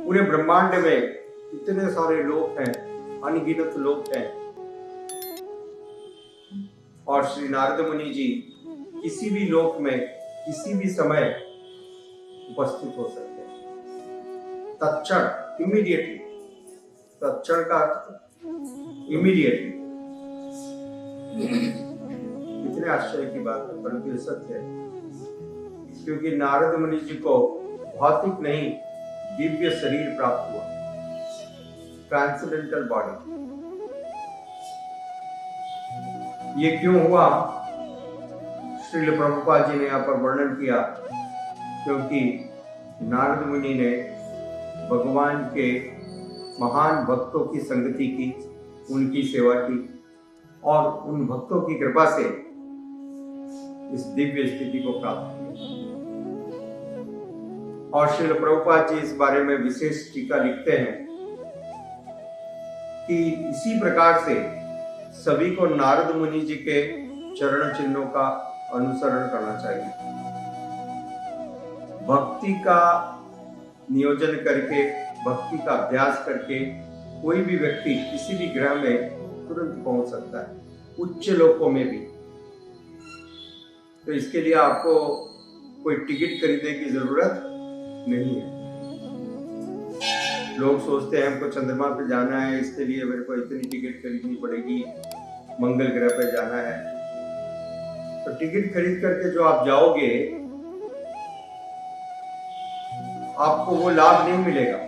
पूरे ब्रह्मांड में इतने सारे लोग हैं, अनगिनत लोग हैं, और श्री नारद मुनि जी किसी भी लोक में किसी भी समय उपस्थित हो सकते हैं। तत्क्षण, इमीडिएटली। तत्क्षण का इमीडिएटली। कितने आश्चर्य की बात है, परंतु ये सत्य है, क्योंकि नारद मुनि जी को भौतिक नहीं दिव्य शरीर प्राप्त हुआ, ट्रांसेंडेंटल बॉडी। ये क्यों हुआ? श्रील प्रभुपाद जी ने यहाँ पर वर्णन किया, क्योंकि नारद मुनि ने भगवान के महान भक्तों की संगति की, उनकी सेवा की, और उन भक्तों की कृपा से इस दिव्य स्थिति को प्राप्त किया। और श्रील प्रभुपाद जी इस बारे में विशेष टीका लिखते हैं कि इसी प्रकार से सभी को नारद मुनि जी के चरण चिन्हों का अनुसरण करना चाहिए। भक्ति का नियोजन करके, भक्ति का अभ्यास करके कोई भी व्यक्ति किसी भी ग्रह में तुरंत पहुंच सकता है, उच्च लोकों में भी। तो इसके लिए आपको कोई टिकट खरीदने की जरूरत नहीं है। लोग सोचते हैं हमको चंद्रमा पे जाना है, इसके लिए मेरे को इतनी टिकट खरीदनी पड़ेगी, मंगल ग्रह पे जाना है। तो टिकट खरीद करके जो आप जाओगे, आपको वो लाभ नहीं मिलेगा,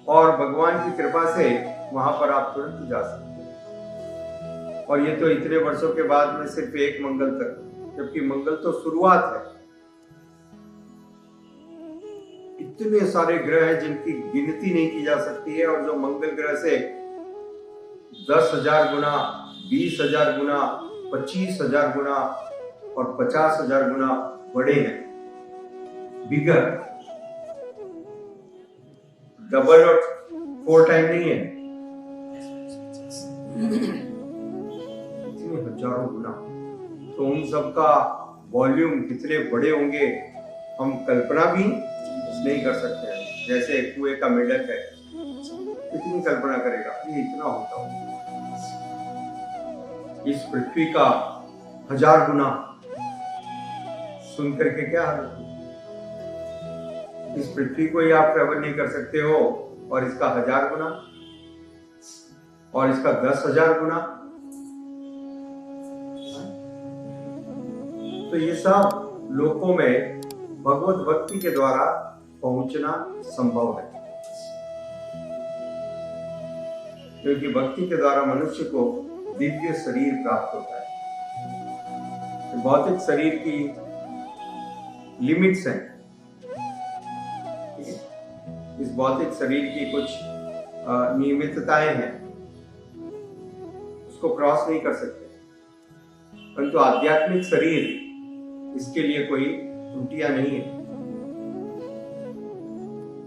और भगवान की कृपा से वहां पर आप तुरंत जा सकते हैं। और ये तो इतने वर्षों के बाद में सिर्फ एक मंगल तक, जबकि मंगल तो शुरुआत है। इतने सारे ग्रह हैं जिनकी गिनती नहीं की जा सकती है, और जो मंगल ग्रह से 10,000 गुना, 20,000 गुना, 25,000 गुना और 50,000 गुना बड़े हैं, बिगर, डबल और 4 टाइम नहीं है, इतने हजारों गुना। तो उन सब का वॉल्यूम कितने बड़े होंगे हम कल्पना भी नहीं कर सकते हैं। जैसे कुएं का मेंढक है, कितनी कल्पना करेगा, ये इतना होता होगा। इस पृथ्वी का 1000 गुना सुन करके क्या हालत है? इस पृथ्वी को ही आप ट्रेवल नहीं कर सकते हो, और इसका 1000 गुना, और इसका 10,000 गुना। तो ये सब लोकों में भगवत भक्ति के द्वारा पहुंचना संभव है, क्योंकि भक्ति के द्वारा मनुष्य को दिव्य शरीर प्राप्त होता है। भौतिक शरीर की लिमिट्स हैं, इस भौतिक शरीर की कुछ नियमितताएं हैं, उसको क्रॉस नहीं कर सकते, परंतु आध्यात्मिक शरीर, इसके लिए कोई त्रुटियां नहीं है।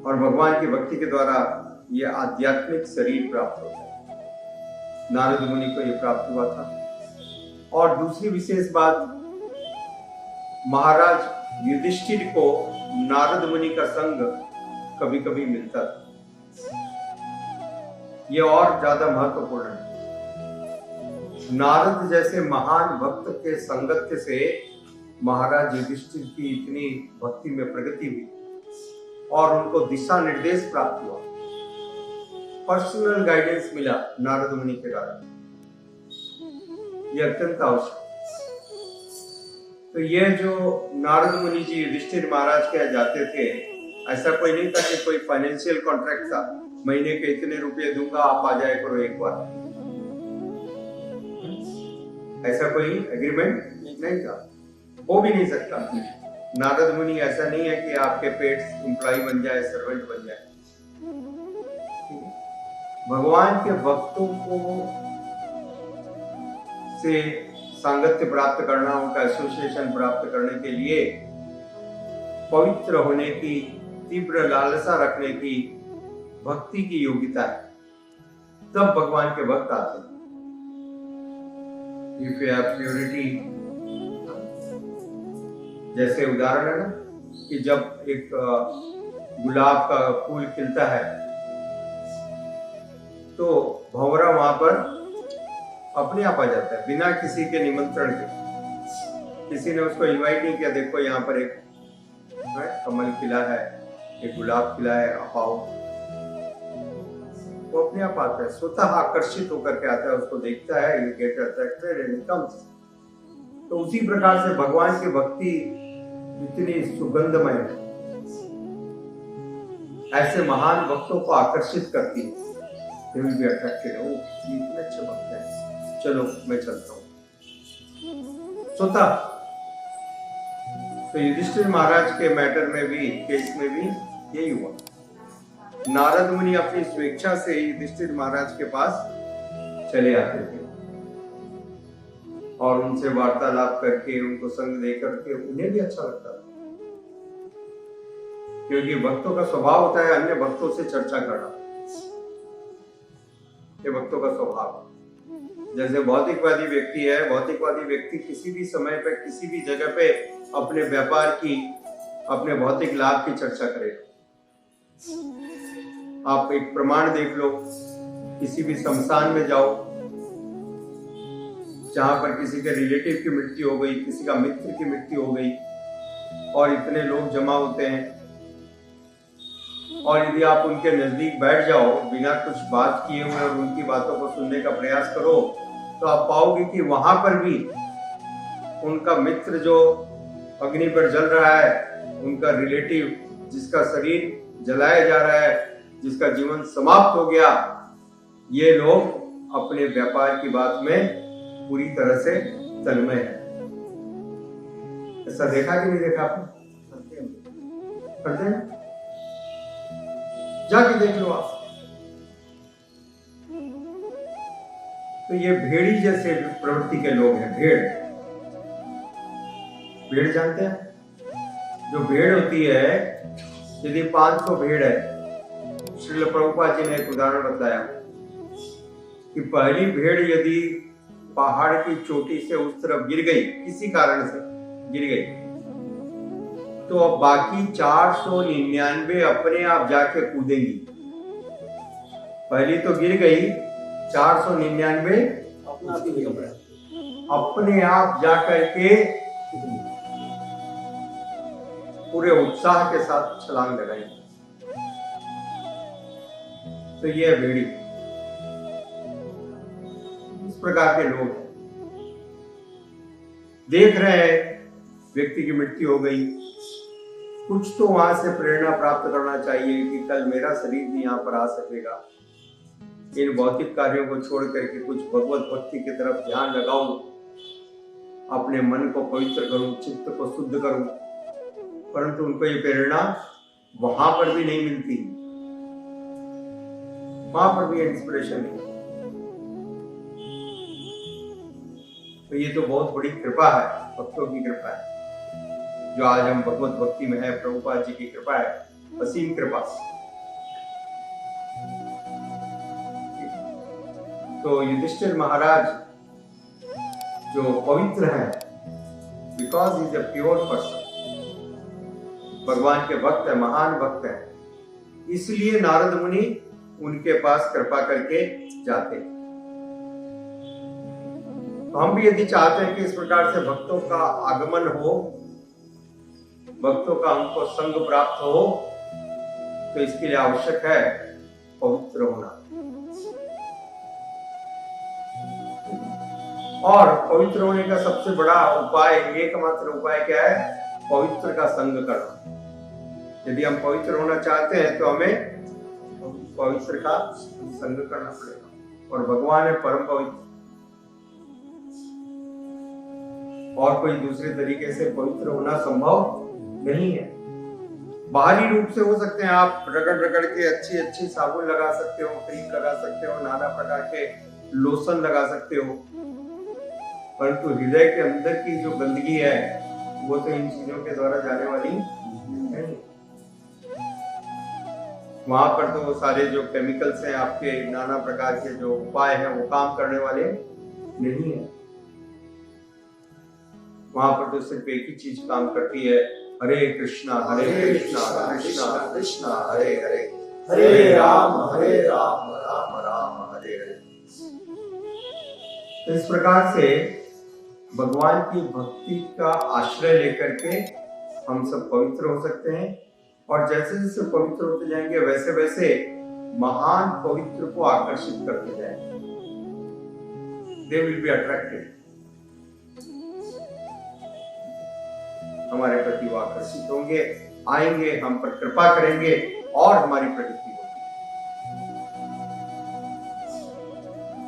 और भगवान की भक्ति के द्वारा यह आध्यात्मिक शरीर प्राप्त होता है। नारद मुनि को यह प्राप्त हुआ था। और दूसरी विशेष बात, महाराज युधिष्ठिर को नारद मुनि का संग कभी कभी मिलता था। यह और ज्यादा महत्वपूर्ण है। नारद जैसे महान भक्त के संगत्य से महाराज युधिष्ठिर की इतनी भक्ति में प्रगति हुई, और उनको दिशा निर्देश प्राप्त हुआ, पर्सनल गाइडेंस मिला नारद मुनि के द्वारा। यह अत्यंत आवश्यक। तो यह जो नारद मुनि जी युधिष्ठिर महाराज के यहाँ जाते थे, ऐसा कोई नहीं था कि कोई फाइनेंशियल कॉन्ट्रैक्ट था, महीने के इतने रुपए दूंगा, आप आ जाए करो एक बार, ऐसा कोई एग्रीमेंट नहीं था, हो भी नहीं सकता। नारद मुनि ऐसा नहीं है कि आपके पेट एम्प्लॉय बन जाए, सर्वेंट बन जाए। भगवान के भक्तों को से सांगत्य प्राप्त करना, उनका एसोसिएशन प्राप्त करने के लिए पवित्र होने की, तीव्र लालसा रखने की, भक्ति की योग्यता है, तब भगवान के भक्त आते हैं। If you have purity, जैसे उदाहरण है ना कि जब एक गुलाब का फूल खिलता है तो भंवरा वहां पर अपने आप आ जाता है बिना किसी के निमंत्रण के। किसी ने उसको इनवाइट नहीं किया, देखो यहाँ पर एक कमल खिला है, एक गुलाब खिला है, आप आओ। वो अपने आप आता है, स्वतः आकर्षित होकर के आता है, उसको देखता है, ये गेट अट्रैक्टेड एंड कम्स। तो उसी प्रकार से भगवान की भक्ति इतनी सुगंधमय है, ऐसे महान भक्तों को आकर्षित करती है। They will be attracted. ओ, ये इतने अच्छे भक्त हैं, चलो मैं चलता हूँ स्वतः। तो युधिष्ठिर महाराज के मैटर में भी, केस में भी यही हुआ। नारद मुनि अपनी स्वेच्छा से युधिष्ठिर महाराज के पास चले आते थे और उनसे वार्तालाप करके, उनको संग दे करके उन्हें भी अच्छा लगता था, क्योंकि भक्तों का स्वभाव होता है अन्य भक्तों से चर्चा करना। ये भक्तों का स्वभाव। जैसे भौतिकवादी व्यक्ति है, भौतिकवादी व्यक्ति किसी भी समय पे, किसी भी जगह पे अपने व्यापार की, अपने भौतिक लाभ की चर्चा करेगा। आप एक प्रमाण देख लो, किसी भी शमशान में जाओ जहां पर किसी के रिलेटिव की मृत्यु हो गई, किसी का मित्र की मृत्यु हो गई और इतने लोग जमा होते हैं, और यदि आप उनके नजदीक बैठ जाओ बिना कुछ बात किए हुए और उनकी बातों को सुनने का प्रयास करो, तो आप पाओगे कि वहां पर भी उनका मित्र जो अग्नि पर जल रहा है, उनका रिलेटिव जिसका शरीर जलाया जा रहा है, जिसका जीवन समाप्त हो गया, ये लोग अपने व्यापार की बात में पूरी तरह से तन्मय है। ऐसा देखा कि नहीं देखा आपने? करते हैं, जाके देख लो आप। तो ये भेड़ी जैसे प्रवृत्ति के लोग हैं। भेड़ जानते हैं? जो भेड़ होती है, यदि 500 भेड़ है, श्रील प्रभुपाद जी ने एक उदाहरण बताया कि पहली भेड़ यदि पहाड़ की चोटी से उस तरफ गिर गई, किसी कारण से गिर गई, तो अब बाकी 499 अपने आप जाके कूदेंगी। पहली तो गिर गई, 499 अपने आप जाकर के पूरे उत्साह के साथ छलांग लगाएंगे। तो ये है भेड़ी। इस प्रकार के लोग हैं, देख रहे हैं व्यक्ति की मृत्यु हो गई, कुछ तो वहां से प्रेरणा प्राप्त करना चाहिए कि कल मेरा शरीर भी यहाँ पर आ सकेगा। इन भौतिक कार्यों को छोड़ करके कुछ भगवत भक्ति की तरफ ध्यान लगाऊं, अपने मन को पवित्र करूं, चित्त को शुद्ध करूं। परंतु उनको ये प्रेरणा वहां पर भी नहीं मिलती, वहां पर भी इंस्पिरेशन नहीं। तो ये तो बहुत बड़ी कृपा है, भक्तों की कृपा है, जो आज हम भगवत भक्ति में है। प्रभुपाद जी की कृपा है, असीम कृपा। तो युधिष्ठिर महाराज जो पवित्र है, because is a pure person, भगवान के भक्त है, महान भक्त है, इसलिए नारद मुनि उनके पास कृपा करके जाते हैं। तो हम भी यदि चाहते हैं कि इस प्रकार से भक्तों का आगमन हो, भक्तों का हमको संग प्राप्त हो, तो इसके लिए आवश्यक है पवित्र होना। और पवित्र होने का सबसे बड़ा उपाय, एकमात्र उपाय क्या है? पवित्र का संग करना। यदि हम पवित्र होना चाहते हैं तो हमें पवित्र का संग करना पड़ेगा, और भगवान है परम पवित्र, और कोई दूसरे तरीके से पवित्र होना संभव नहीं है। बाहरी रूप से हो सकते हैं, आप रगड़ रगड़ के अच्छी अच्छी साबुन लगा सकते हो, क्रीम लगा सकते हो, नाना प्रकार के लोशन लगा सकते हो, परंतु हृदय के अंदर की जो गंदगी है वो तो इन चीजों के द्वारा जाने वाली नहीं। वहां पर तो वो सारे जो केमिकल्स हैं, आपके नाना प्रकार के जो उपाय हैं, वो काम करने वाले नहीं है। वहां पर तो सिर्फ एक ही चीज काम करती है, हरे कृष्णा कृष्णा कृष्णा हरे हरे, हरे राम राम राम हरे हरे। तो इस प्रकार से भगवान की भक्ति का आश्रय लेकर के हम सब पवित्र हो सकते हैं, और जैसे जैसे पवित्र होते जाएंगे वैसे वैसे महान पवित्र को आकर्षित करते जाएंगे। दे विल बी अट्रैक्टेड, हमारे प्रति वो आकर्षित होंगे, आएंगे, हम पर कृपा करेंगे और हमारी प्रगति होगी।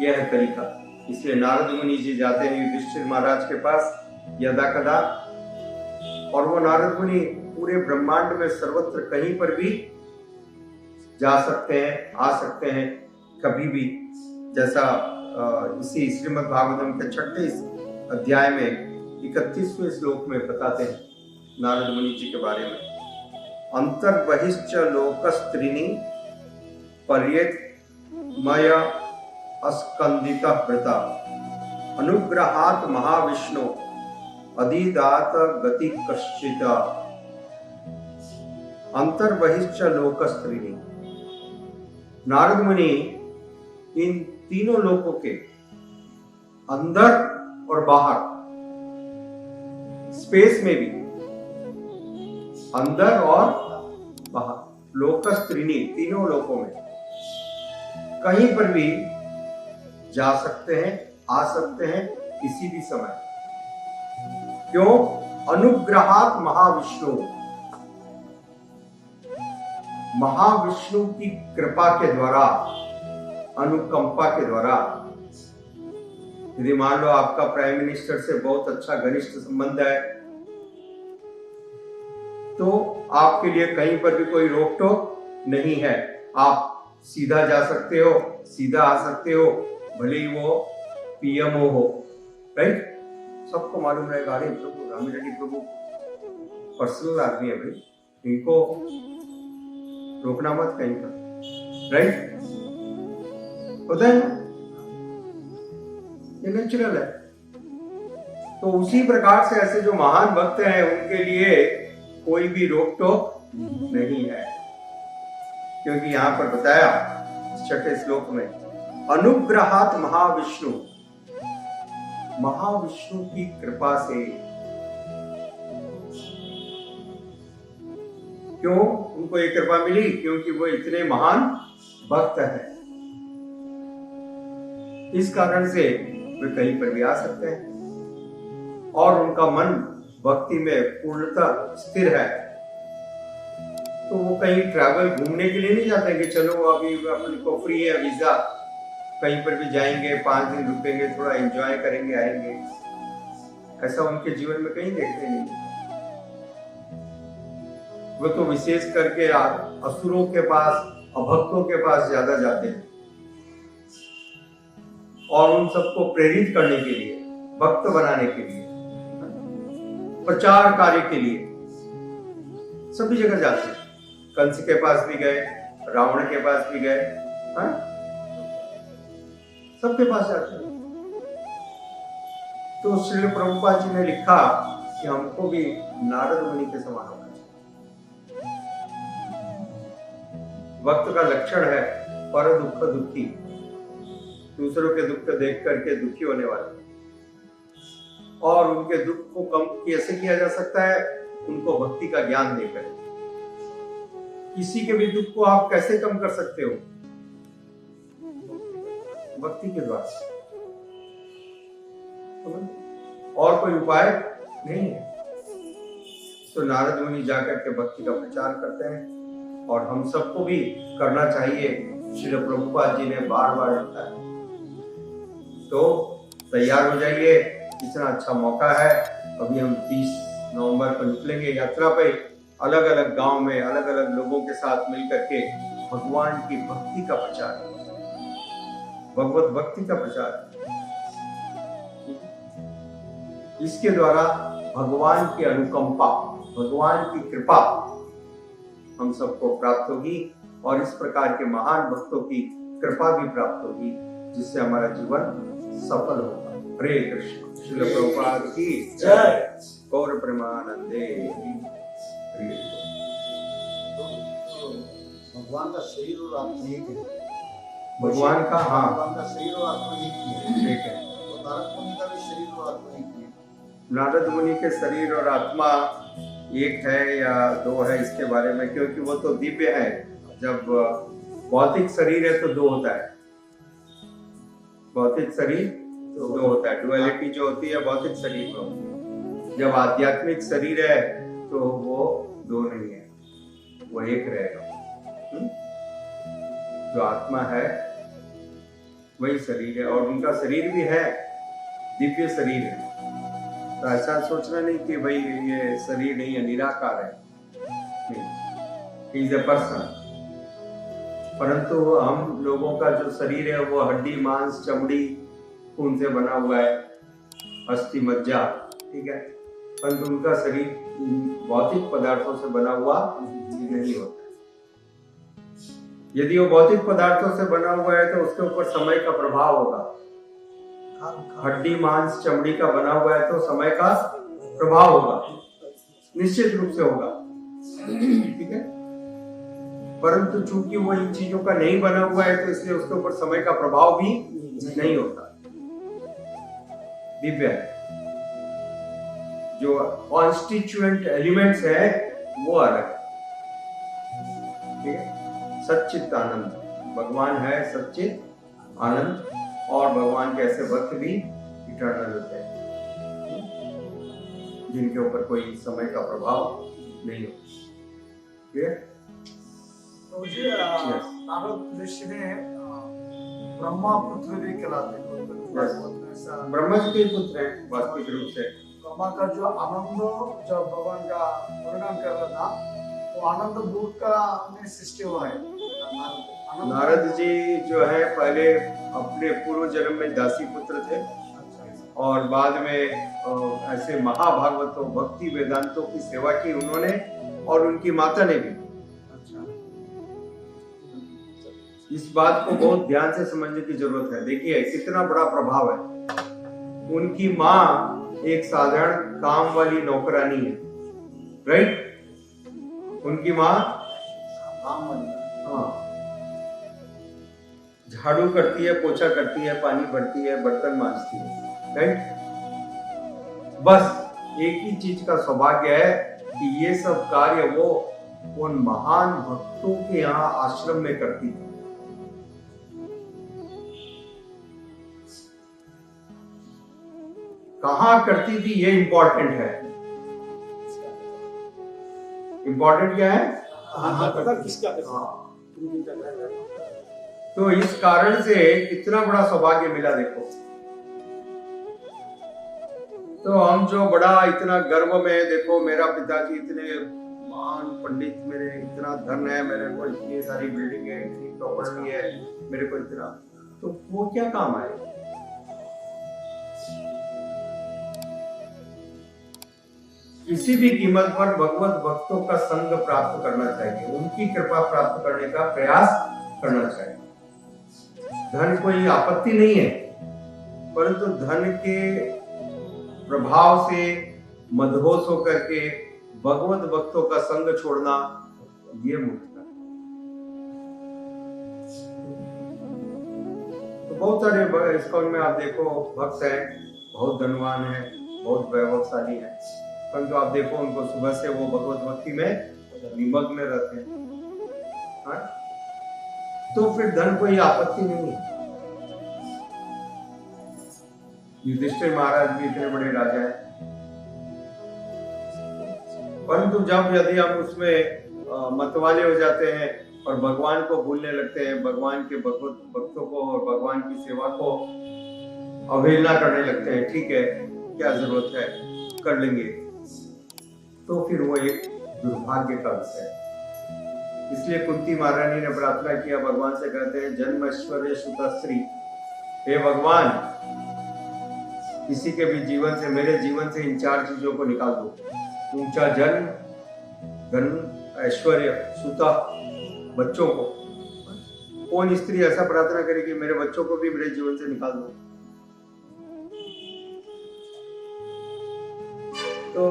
यह है तरीका। इसलिए नारद मुनि जी जाते हैं युधिष्ठिर महाराज के पास यदा कदा, और वो नारद मुनि पूरे ब्रह्मांड में सर्वत्र कहीं पर भी जा सकते हैं, आ सकते हैं, कभी भी। जैसा इसी श्रीमद् भागवतम के 6 अध्याय में 31वें श्लोक में बताते हैं नारद मुनि जी के बारे में। अंतर्बहिश्च लोकस्त्रीनि पर्येत मय अस्कंदिता व्रता अनुग्रहात् महाविष्णु अधिदात गति कश्चित। अंतर्बहिश्च लोकस्त्रीनि, नारद मुनि इन तीनों लोकों के अंदर और बाहर, स्पेस में भी, अंदर और बाहर, लोकस्त्रीनि तीनों लोकों में कहीं पर भी जा सकते हैं, आ सकते हैं किसी भी समय। क्यों? अनुग्रहात् महाविष्णु, महाविष्णु की कृपा के द्वारा, अनुकंपा के द्वारा। यदि मान लो आपका प्राइम मिनिस्टर से बहुत अच्छा घनिष्ठ संबंध है, तो आपके लिए कहीं पर भी कोई रोक टोक नहीं है, आप सीधा जा सकते हो, सीधा आ सकते हो, भले ही वो पीएमओ हो, राइट? सबको मालूम रहेगा, अरे प्रभु राम रेड्डी प्रभु पर्सनल आदमी है भाई, इनको रोकना मत कहीं पर, राइट? होता है ना, ये नेचुरल है। तो उसी प्रकार से ऐसे जो महान भक्त हैं उनके लिए कोई भी रोक टोक नहीं है, क्योंकि यहां पर बताया 6 श्लोक में अनुग्रहात् महाविष्णु, महाविष्णु की कृपा से। क्यों उनको ये कृपा मिली? क्योंकि वो इतने महान भक्त हैं, इस कारण से वे कहीं पर भी आ सकते हैं और उनका मन भक्ति में पूर्णतः स्थिर है। तो वो कहीं ट्रैवल घूमने के लिए नहीं जाते कि चलो अभी अपने को फ्री है वीजा, कहीं पर भी जाएंगे, 5 दिन रुकेंगे, थोड़ा एंजॉय करेंगे, आएंगे। ऐसा उनके जीवन में कहीं देखते नहीं। वो तो विशेष करके असुरों के पास, अभक्तों के पास ज्यादा जाते हैं और उन सबको प्रेरित करने के लिए, भक्त बनाने के लिए, प्रचार कार्य के लिए सभी जगह जाते हैं। कंस के पास भी गए, रावण के पास भी गए, सबके पास जाते हैं। तो श्री प्रभुपाद जी ने लिखा कि हमको भी नारद मुनि के समान होना चाहिए। वक्त का लक्षण है पर दुख दुखी, दूसरों के दुख देख करके दुखी होने वाले, और उनके दुख को कम कैसे किया जा सकता है? उनको भक्ति का ज्ञान देकर। किसी के भी दुख को आप कैसे कम कर सकते हो? भक्ति के द्वारा, और कोई उपाय नहीं है। तो नारद मुनि जाकर के भक्ति का प्रचार करते हैं और हम सबको भी करना चाहिए। श्री प्रभुपाद जी ने बार बार लिखा है। तो तैयार हो जाइए, इतना अच्छा मौका है। अभी हम 30 नवंबर को निकलेंगे यात्रा पे, अलग अलग गांव में अलग अलग लोगों के साथ मिलकर के भगवान की भक्ति का प्रचार, भगवत भक्ति का प्रचार। इसके द्वारा भगवान की अनुकंपा, भगवान की कृपा हम सबको प्राप्त होगी और इस प्रकार के महान भक्तों की कृपा भी प्राप्त होगी, जिससे हमारा जीवन सफल होगा। हरे कृष्ण। श्रील प्रभुपाद की जय। गौर प्रेमानंदे। शरीर को। तो भगवान का शरीर और आत्मा एक है। भगवान का, हाँ भगवान का शरीर और आत्मा एक ही है। ठीक है। तो नारद मुनि का भी शरीर और आत्मा एक ही है। नारद मुनि के शरीर और आत्मा एक है या दो है इसके बारे में, क्योंकि वो तो दिव्य है। जब भौतिक शरीर है तो दो होता है, भौतिक शरीर तो दो होता है, डुअलिटी जो होती है भौतिक शरीर में होती है। जब आध्यात्मिक शरीर है तो वो दो नहीं है, वो एक रहेगा। जो आत्मा है वही शरीर है, और उनका शरीर भी है, दिव्य शरीर है। तो ऐसा सोचना नहीं कि भाई ये शरीर नहीं है, निराकार है, नहीं, इज ए पर्सन। परंतु हम लोगों का जो शरीर है वो हड्डी, मांस, चमड़ी, खून से बना हुआ है, अस्थि, मज्जा, ठीक है। परंतु उनका शरीर भौतिक पदार्थों से बना हुआ नहीं होता। यदि वो भौतिक पदार्थों से बना हुआ है तो उसके ऊपर समय का प्रभाव होगा। हड्डी, मांस, चमड़ी का बना हुआ है तो समय का प्रभाव होगा, निश्चित रूप से होगा, ठीक है। परंतु चूंकि वो इन चीजों का नहीं बना हुआ है तो इसलिए उसके ऊपर समय का प्रभाव भी नहीं होता, दिव्य है। जो कॉन्स्टिट्यूएंट एलिमेंट्स है वो अलग है, ठीक है। सच्चित आनंद भगवान है, सच्चित आनंद, और भगवान के ऐसे भक्त भी इटर्नल होते हैं जिनके ऊपर कोई समय का प्रभाव नहीं होता, क्लियर। तो मुझे नारद ऋषि ने ब्रह्मा पुत्र भी कहलाते हैं। ऐसा ब्रह्मा जी के पुत्र हैं वास्तविक रूप से। ब्रह्मा का जो आनंद जब भगवान का वर्णन कर रहा था, वो आनंद भूत का में सृष्टि हुआ है। नारद जी जो है पहले अपने पूर्व जन्म में दासी पुत्र थे, और बाद में ऐसे महाभागवतों, भक्ति वेदांतों की सेवा की उन्होंने, और उनकी माता ने भी। इस बात को बहुत ध्यान से समझने की जरूरत है। देखिए कितना बड़ा प्रभाव है। उनकी माँ एक साधारण काम वाली नौकरानी है, राइट। उनकी माँ काम वाली, हाँ, झाड़ू करती है, पोछा करती है, पानी भरती है, बर्तन मांजती है, राइट। बस एक ही चीज का सौभाग्य है कि ये सब कार्य वो उन महान भक्तों के यहाँ आश्रम में करती थी। कहाँ करती थी ये इंपॉर्टेंट है। इंपॉर्टेंट क्या है? किसका? तो इस कारण से कितना बड़ा सौभाग्य मिला देखो। तो हम जो बड़ा इतना गर्व में, देखो मेरा पिताजी इतने महान पंडित, मेरे इतना धन है, मेरे को इतनी सारी बिल्डिंग है, इतनी प्रॉपर्टी है, मेरे को इतना, तो वो क्या काम आए? किसी भी कीमत पर भगवत भक्तों का संग प्राप्त करना चाहिए, उनकी कृपा प्राप्त करने का प्रयास करना चाहिए। धन कोई आपत्ति नहीं है, परंतु धन के प्रभाव से मदहोश होकर के भगवत भक्तों का संग छोड़ना, ये मूर्खता है। तो बहुत सारे इस्कॉन में आप देखो भक्त हैं, बहुत धनवान है, बहुत वैभवशाली है, परंतु आप देखो उनको सुबह से वो भगवत भक्ति में निमग्न रहते हैं, हाँ? तो फिर धन कोई आपत्ति नहीं है। युधिष्ठिर महाराज भी इतने बड़े राजा हैं, परंतु जब यदि हम उसमें मतवाले हो जाते हैं और भगवान को भूलने लगते हैं, भगवान के भगवत भक्तों को और भगवान की सेवा को अवहेलना करने लगते हैं, ठीक है क्या जरूरत है, कर लेंगे, तो फिर वो एक दुर्भाग्य का विषय है। इसलिए कुंती महारानी ने प्रार्थना किया, भगवान से कहते हैं, जन्म ऐश्वर्य सुतश्री, हे भगवान किसी के भी जीवन से, मेरे जीवन से इन चार चीजों को निकाल दो, ऊंचा जन्म, धन, ऐश्वर्य, सुता, बच्चों को। कौन स्त्री ऐसा प्रार्थना करेगी मेरे बच्चों को भी मेरे जीवन से निकाल दो? तो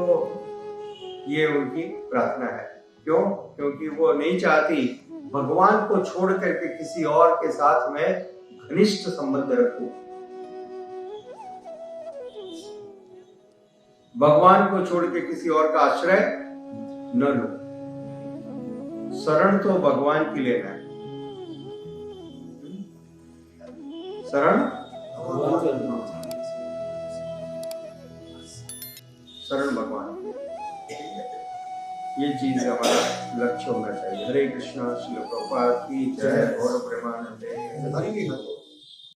ये उनकी प्रार्थना है। क्यों? क्योंकि वो नहीं चाहती भगवान को छोड़ करके किसी और के साथ मैं घनिष्ठ संबंध रखूं। भगवान को छोड़ के किसी और का आश्रय न लो। शरण तो भगवान की लेना है। शरण शरण भगवान, ये चीज हमारा लक्ष्य होना चाहिए। हरे कृष्णा। श्रील प्रभुपाद की जय। गौर प्रेमानंदे।